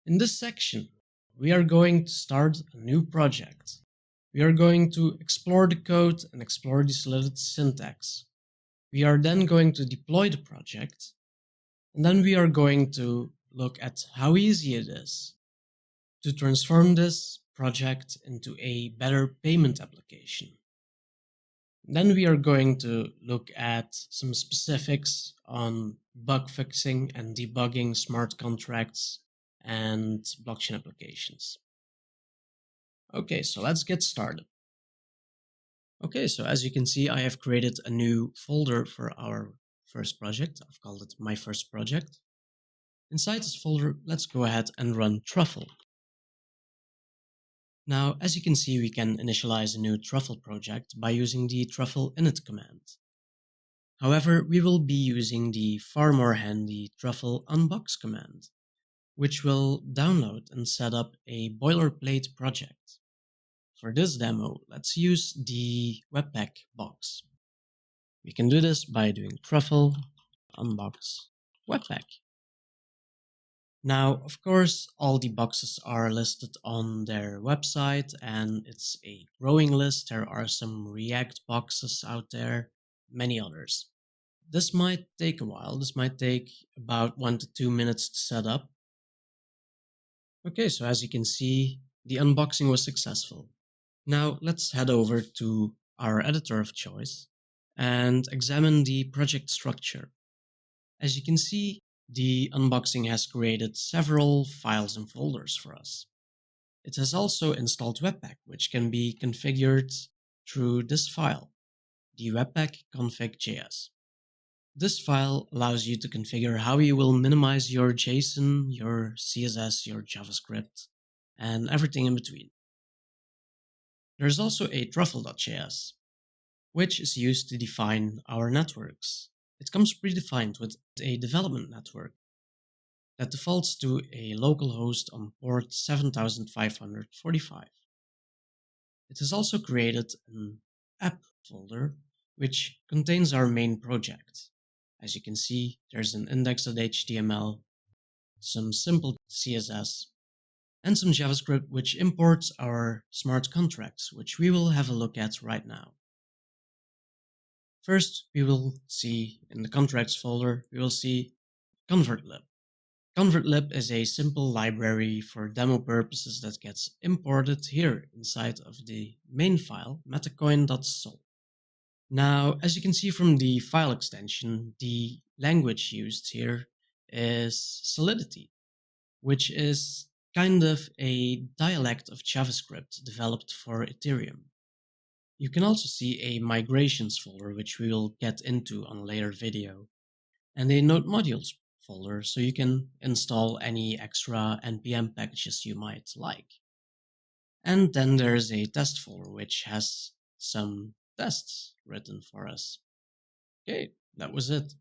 In this section, we are going to start a new project. We are going to explore the code and explore the Solidity syntax. We are then going to deploy the project, and then we are going to look at how easy it is to transform this project into a better payment application. Then we are going to look at some specifics on bug fixing and debugging smart contracts and blockchain applications. Okay, so let's get started. Okay, so as you can see, I have created a new folder for our first project. I've called it My First Project. Inside this folder, let's go ahead and run Truffle. Now, as you can see, we can initialize a new Truffle project by using the Truffle init command. However, we will be using the far more handy Truffle unbox command, which will download and set up a boilerplate project. For this demo, let's use the Webpack box. We can do this by doing Truffle unbox Webpack. Now, of course, all the boxes are listed on their website, and it's a growing list. There are some React boxes out there, many others. This might take a while. This might take about 1 to 2 minutes to set up. Okay, so as you can see, the unboxing was successful. Now let's head over to our editor of choice and examine the project structure. As you can see, the unboxing has created several files and folders for us. It has also installed Webpack, which can be configured through this file, the Webpack config.js. This file allows you to configure how you will minimize your JSON, your CSS, your JavaScript, and everything in between. There's also a Truffle.js, which is used to define our networks. It comes predefined with a development network that defaults to a local host on port 7545. It has also created an app folder, which contains our main project. As you can see, there's an index.html, some simple CSS, and some JavaScript which imports our smart contracts, which we will have a look at right now. First, we will see in the contracts folder, we will see convertlib. Convertlib is a simple library for demo purposes that gets imported here inside of the main file, metacoin.sol. Now, as you can see from the file extension, the language used here is Solidity, which is kind of a dialect of JavaScript developed for Ethereum. You can also see a migrations folder, which we will get into on a later video, and a node modules folder, so you can install any extra NPM packages you might like. And then there's a test folder, which has some tests written for us. Okay, that was it.